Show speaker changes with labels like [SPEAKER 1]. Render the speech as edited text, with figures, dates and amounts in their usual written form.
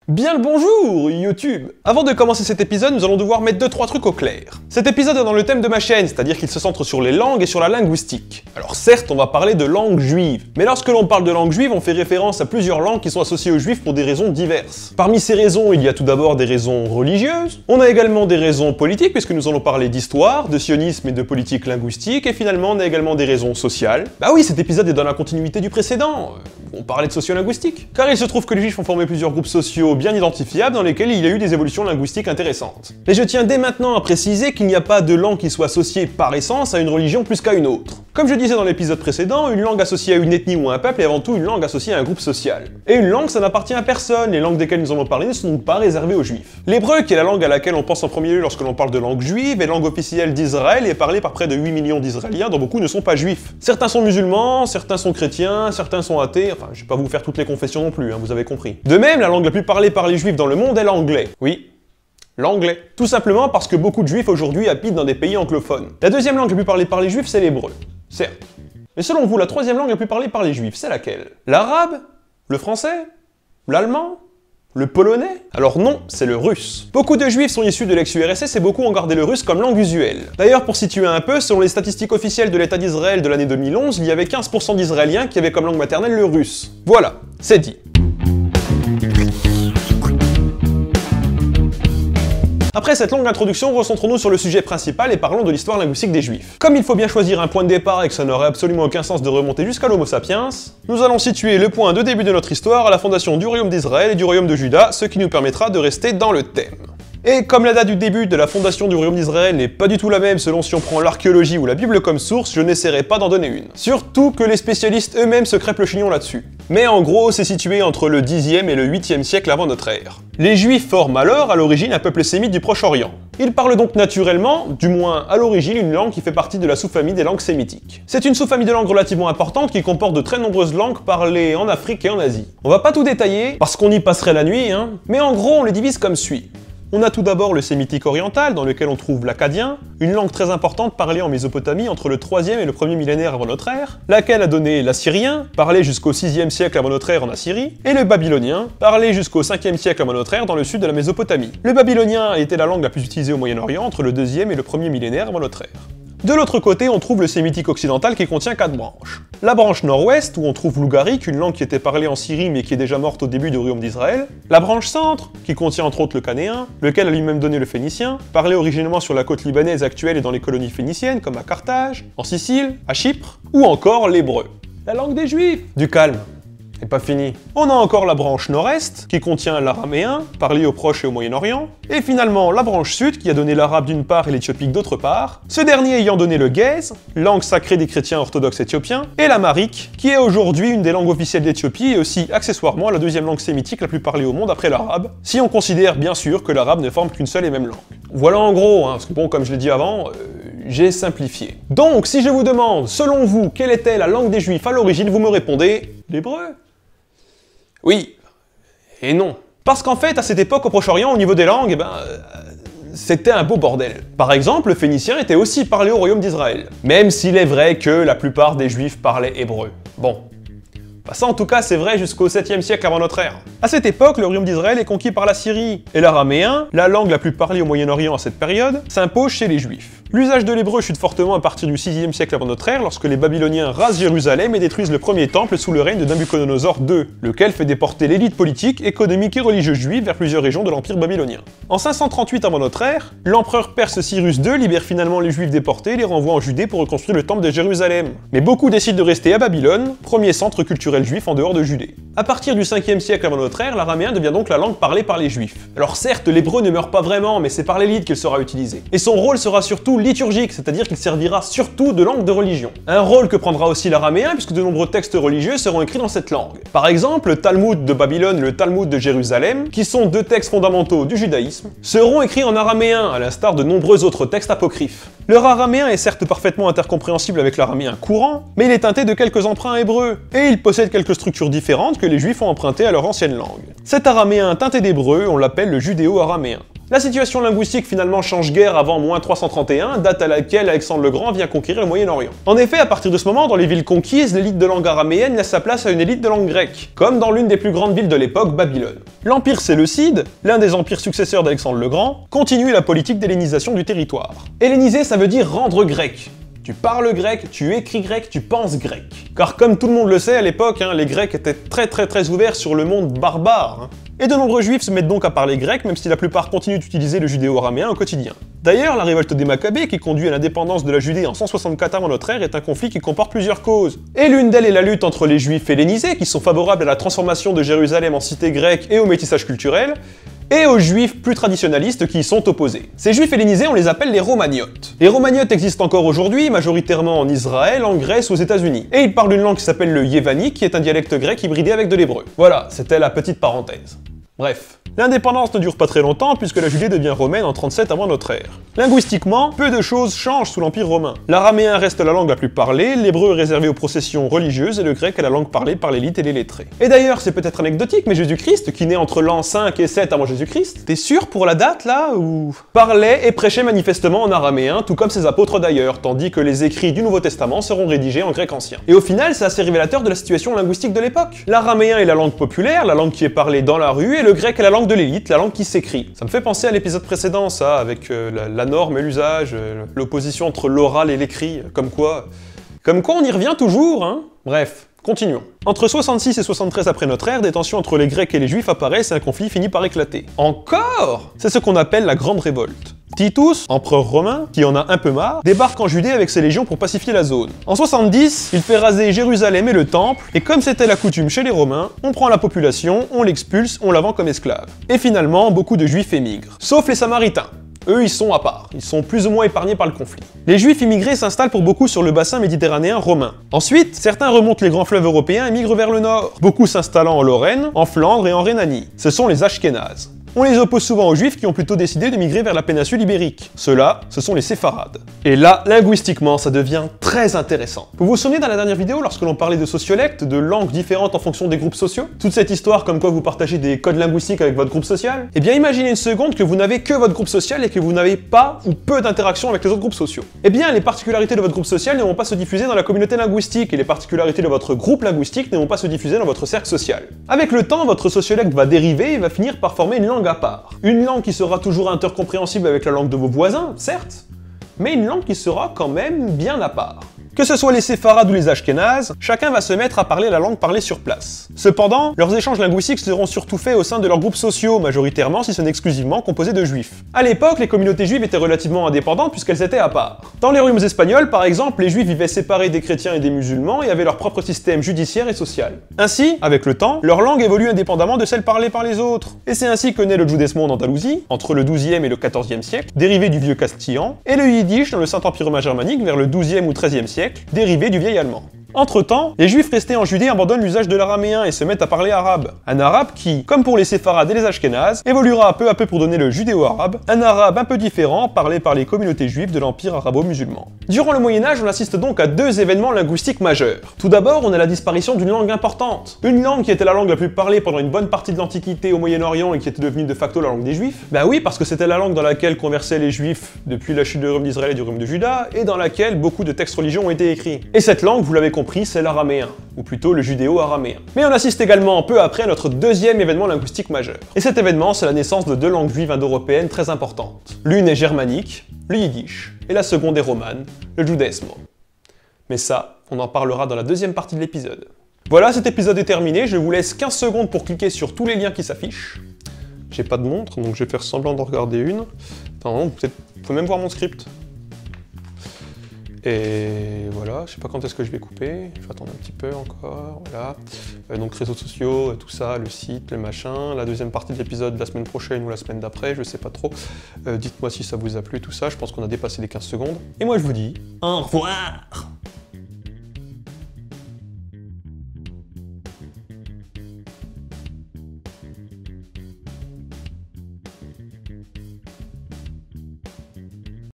[SPEAKER 1] Bien le bonjour, YouTube! Avant de commencer cet épisode, nous allons devoir mettre 2-3 trucs au clair. Cet épisode est dans le thème de ma chaîne, c'est-à-dire qu'il se centre sur les langues et sur la linguistique. Alors certes, on va parler de langue juive, mais lorsque l'on parle de langue juive, on fait référence à plusieurs langues qui sont associées aux juifs pour des raisons diverses. Parmi ces raisons, il y a tout d'abord des raisons religieuses, on a également des raisons politiques, puisque nous allons parler d'histoire, de sionisme et de politique linguistique, et finalement on a également des raisons sociales. Bah oui, cet épisode est dans la continuité du précédent, on parlait de sociolinguistique. Car il se trouve que les juifs ont formé plusieurs groupes sociaux bien identifiables dans lesquels il y a eu des évolutions linguistiques intéressantes. Mais je tiens dès maintenant à préciser qu'il n'y a pas de langue qui soit associée par essence à une religion plus qu'à une autre. Comme je disais dans l'épisode précédent, une langue associée à une ethnie ou à un peuple est avant tout une langue associée à un groupe social. Et une langue, ça n'appartient à personne, les langues desquelles nous allons parler ne sont donc pas réservées aux juifs. L'hébreu, qui est la langue à laquelle on pense en premier lieu lorsque l'on parle de langue juive, est langue officielle d'Israël et est parlée par près de 8 millions d'Israéliens, dont beaucoup ne sont pas juifs. Certains sont musulmans, certains sont chrétiens, certains sont athées, enfin je vais pas vous faire toutes les confessions non plus, hein, vous avez compris. De même, la langue la plus parlée par les juifs dans le monde est l'anglais. Oui, l'anglais. Tout simplement parce que beaucoup de juifs aujourd'hui habitent dans des pays anglophones. La deuxième langue la plus parlée par les juifs, c'est l'hébreu. Certes. Mais selon vous, la troisième langue la plus parlée par les juifs, c'est laquelle? L'arabe? Le français? L'allemand? Le polonais? Alors non, c'est le russe. Beaucoup de juifs sont issus de l'ex-URSS et beaucoup ont gardé le russe comme langue usuelle. D'ailleurs, pour situer un peu, selon les statistiques officielles de l'État d'Israël de l'année 2011, il y avait 15% d'Israéliens qui avaient comme langue maternelle le russe. Voilà, c'est dit. Après cette longue introduction, recentrons-nous sur le sujet principal et parlons de l'histoire linguistique des Juifs. Comme il faut bien choisir un point de départ et que ça n'aurait absolument aucun sens de remonter jusqu'à l'Homo sapiens, nous allons situer le point de début de notre histoire à la fondation du royaume d'Israël et du royaume de Juda, ce qui nous permettra de rester dans le thème. Et comme la date du début de la fondation du royaume d'Israël n'est pas du tout la même selon si on prend l'archéologie ou la Bible comme source, je n'essaierai pas d'en donner une. Surtout que les spécialistes eux-mêmes se crêpent le chignon là-dessus. Mais en gros, c'est situé entre le 10e et le 8e siècle avant notre ère. Les Juifs forment alors, à l'origine, un peuple sémite du Proche-Orient. Ils parlent donc naturellement, du moins à l'origine, une langue qui fait partie de la sous-famille des langues sémitiques. C'est une sous-famille de langues relativement importante qui comporte de très nombreuses langues parlées en Afrique et en Asie. On va pas tout détailler, parce qu'on y passerait la nuit, hein, mais en gros, on les divise comme suit. On a tout d'abord le sémitique oriental, dans lequel on trouve l'akkadien, une langue très importante parlée en Mésopotamie entre le 3e et le 1er millénaire avant notre ère, laquelle a donné l'assyrien, parlé jusqu'au 6e siècle avant notre ère en Assyrie, et le babylonien, parlé jusqu'au 5e siècle avant notre ère dans le sud de la Mésopotamie. Le babylonien était la langue la plus utilisée au Moyen-Orient entre le 2e et le 1er millénaire avant notre ère. De l'autre côté, on trouve le sémitique occidental qui contient 4 branches. La branche nord-ouest, où on trouve l'ougarique, une langue qui était parlée en Syrie mais qui est déjà morte au début du royaume d'Israël. La branche centre, qui contient entre autres le canéen, lequel a lui-même donné le phénicien, parlé originellement sur la côte libanaise actuelle et dans les colonies phéniciennes, comme à Carthage, en Sicile, à Chypre, ou encore l'hébreu. La langue des Juifs. Du calme. Et pas fini. On a encore la branche nord-est, qui contient l'araméen, parlé au Proche et au Moyen-Orient, et finalement la branche sud, qui a donné l'arabe d'une part et l'éthiopique d'autre part, ce dernier ayant donné le guèze, langue sacrée des chrétiens orthodoxes éthiopiens, et l'amharique, qui est aujourd'hui une des langues officielles d'Éthiopie et aussi accessoirement la deuxième langue sémitique la plus parlée au monde après l'arabe, si on considère bien sûr que l'arabe ne forme qu'une seule et même langue. Voilà en gros, hein, parce que bon, comme je l'ai dit avant, j'ai simplifié. Donc, si je vous demande, selon vous, quelle était la langue des Juifs à l'origine, vous me répondez l'hébreu. Oui, et non. Parce qu'en fait, à cette époque, au Proche-Orient, au niveau des langues, c'était un beau bordel. Par exemple, le phénicien était aussi parlé au royaume d'Israël, même s'il est vrai que la plupart des Juifs parlaient hébreu. Bon. Ça en tout cas c'est vrai jusqu'au 7e siècle avant notre ère. À cette époque, le royaume d'Israël est conquis par la Syrie, et l'araméen, la langue la plus parlée au Moyen-Orient à cette période, s'impose chez les Juifs. L'usage de l'hébreu chute fortement à partir du 6e siècle avant notre ère lorsque les Babyloniens rasent Jérusalem et détruisent le premier temple sous le règne de Nabuchodonosor II, lequel fait déporter l'élite politique, économique et religieuse juive vers plusieurs régions de l'Empire babylonien. En 538 avant notre ère, l'empereur perse Cyrus II libère finalement les Juifs déportés et les renvoie en Judée pour reconstruire le temple de Jérusalem. Mais beaucoup décident de rester à Babylone, premier centre culturel juif en dehors de Judée. À partir du 5e siècle avant notre ère, l'araméen devient donc la langue parlée par les Juifs. Alors certes, l'hébreu ne meurt pas vraiment, mais c'est par l'élite qu'il sera utilisé. Et son rôle sera surtout liturgique, c'est-à-dire qu'il servira surtout de langue de religion. Un rôle que prendra aussi l'araméen, puisque de nombreux textes religieux seront écrits dans cette langue. Par exemple, le Talmud de Babylone et le Talmud de Jérusalem, qui sont deux textes fondamentaux du judaïsme, seront écrits en araméen, à l'instar de nombreux autres textes apocryphes. Leur araméen est certes parfaitement intercompréhensible avec l'araméen courant, mais il est teinté de quelques emprunts hébreux, et il possède quelques structures différentes que les Juifs ont empruntées à leur ancienne langue. Cet araméen teinté d'hébreu, on l'appelle le judéo-araméen. La situation linguistique finalement change guère avant moins 331, date à laquelle Alexandre le Grand vient conquérir le Moyen-Orient. En effet, à partir de ce moment, dans les villes conquises, l'élite de langue araméenne laisse sa place à une élite de langue grecque, comme dans l'une des plus grandes villes de l'époque, Babylone. L'empire séleucide, l'un des empires successeurs d'Alexandre le Grand, continue la politique d'hellénisation du territoire. Helléniser, ça veut dire rendre grec. Tu parles grec, tu écris grec, tu penses grec. Car comme tout le monde le sait à l'époque, les Grecs étaient très ouverts sur le monde barbare. Et de nombreux juifs se mettent donc à parler grec, même si la plupart continuent d'utiliser le judéo-araméen au quotidien. D'ailleurs, la révolte des Maccabées, qui conduit à l'indépendance de la Judée en 164 avant notre ère, est un conflit qui comporte plusieurs causes. Et l'une d'elles est la lutte entre les juifs hellénisés, qui sont favorables à la transformation de Jérusalem en cité grecque et au métissage culturel, et aux juifs plus traditionalistes qui y sont opposés. Ces juifs hellénisés, on les appelle les romagnotes. Les romagnotes existent encore aujourd'hui, majoritairement en Israël, en Grèce, aux États-Unis. Et ils parlent une langue qui s'appelle le yévani, qui est un dialecte grec hybridé avec de l'hébreu. Voilà, c'était la petite parenthèse. Bref. L'indépendance ne dure pas très longtemps puisque la Judée devient romaine en 37 avant notre ère. Linguistiquement, peu de choses changent sous l'Empire romain. L'araméen reste la langue la plus parlée, l'hébreu est réservé aux processions religieuses et le grec est la langue parlée par l'élite et les lettrés. Et d'ailleurs, c'est peut-être anecdotique, mais Jésus-Christ, qui naît entre l'an 5 et 7 avant Jésus-Christ, t'es sûr pour la date là ou parlait et prêchait manifestement en araméen, tout comme ses apôtres d'ailleurs, tandis que les écrits du Nouveau Testament seront rédigés en grec ancien. Et au final, c'est assez révélateur de la situation linguistique de l'époque. L'araméen est la langue populaire, la langue qui est parlée dans la rue, et le grec est la langue de l'élite, la langue qui s'écrit. Ça me fait penser à l'épisode précédent, ça, avec la norme et l'usage, l'opposition entre l'oral et l'écrit, comme quoi on y revient toujours, hein. Bref, continuons. Entre 66 et 73 après notre ère, des tensions entre les Grecs et les Juifs apparaissent et un conflit finit par éclater. Encore? C'est ce qu'on appelle la Grande Révolte. Titus, empereur romain, qui en a un peu marre, débarque en Judée avec ses légions pour pacifier la zone. En 70, il fait raser Jérusalem et le temple, et comme c'était la coutume chez les Romains, on prend la population, on l'expulse, on la vend comme esclave. Et finalement, beaucoup de Juifs émigrent. Sauf les Samaritains. Eux, ils sont à part, ils sont plus ou moins épargnés par le conflit. Les Juifs immigrés s'installent pour beaucoup sur le bassin méditerranéen romain. Ensuite, certains remontent les grands fleuves européens et migrent vers le nord, beaucoup s'installant en Lorraine, en Flandre et en Rhénanie. Ce sont les Ashkénazes. On les oppose souvent aux Juifs qui ont plutôt décidé de migrer vers la péninsule ibérique. Ceux-là, ce sont les séfarades. Et là, linguistiquement, ça devient très intéressant. Vous vous souvenez dans la dernière vidéo, lorsque l'on parlait de sociolectes, de langues différentes en fonction des groupes sociaux? Toute cette histoire comme quoi vous partagez des codes linguistiques avec votre groupe social? Eh bien, imaginez une seconde que vous n'avez que votre groupe social et que vous n'avez pas ou peu d'interaction avec les autres groupes sociaux. Eh bien, les particularités de votre groupe social ne vont pas se diffuser dans la communauté linguistique et les particularités de votre groupe linguistique ne vont pas se diffuser dans votre cercle social. Avec le temps, votre sociolecte va dériver et va finir par former une langue à part. Une langue qui sera toujours intercompréhensible avec la langue de vos voisins, certes, mais une langue qui sera quand même bien à part. Que ce soit les séfarades ou les ashkénazes, chacun va se mettre à parler la langue parlée sur place. Cependant, leurs échanges linguistiques seront surtout faits au sein de leurs groupes sociaux, majoritairement si ce n'est exclusivement composés de juifs. À l'époque, les communautés juives étaient relativement indépendantes puisqu'elles étaient à part. Dans les royaumes espagnols, par exemple, les juifs vivaient séparés des chrétiens et des musulmans et avaient leur propre système judiciaire et social. Ainsi, avec le temps, leur langue évolue indépendamment de celle parlée par les autres. Et c'est ainsi que naît le judaïsme en Andalousie, entre le XIIe et le XIVe siècle, dérivé du vieux castillan, et le yiddish dans le Saint-Empire romain germanique vers le XIIe ou XIIIe siècle, dérivé du vieil allemand. Entre-temps, les juifs restés en Judée abandonnent l'usage de l'araméen et se mettent à parler arabe. Un arabe qui, comme pour les séfarades et les ashkénazes, évoluera peu à peu pour donner le judéo-arabe, un arabe un peu différent parlé par les communautés juives de l'Empire arabo-musulman. Durant le Moyen-Âge, on assiste donc à deux événements linguistiques majeurs. Tout d'abord, on a la disparition d'une langue importante. Une langue qui était la langue la plus parlée pendant une bonne partie de l'Antiquité au Moyen-Orient et qui était devenue de facto la langue des juifs. Bah oui, parce que c'était la langue dans laquelle conversaient les juifs depuis la chute du royaume d'Israël et du royaume de Juda, et dans laquelle beaucoup de textes religieux ont été écrits. Et cette langue, vous l'avez compris, c'est l'araméen, ou plutôt le judéo-araméen. Mais on assiste également peu après à notre deuxième événement linguistique majeur. Et cet événement, c'est la naissance de deux langues juives indo-européennes très importantes. L'une est germanique, le yiddish, et la seconde est romane, le judaïsme. Mais ça, on en parlera dans la deuxième partie de l'épisode. Voilà, cet épisode est terminé, je vous laisse 15 secondes pour cliquer sur tous les liens qui s'affichent. J'ai pas de montre, donc je vais faire semblant d'en regarder une. Attends, peut-être, vous pouvez même voir mon script. Et voilà, je sais pas quand est-ce que je vais couper, je vais attendre un petit peu encore, voilà. Donc réseaux sociaux, tout ça, le site, le machin, la deuxième partie de l'épisode la semaine prochaine ou la semaine d'après, je sais pas trop. Dites-moi si ça vous a plu, tout ça, je pense qu'on a dépassé les 15 secondes. Et moi je vous dis, au revoir!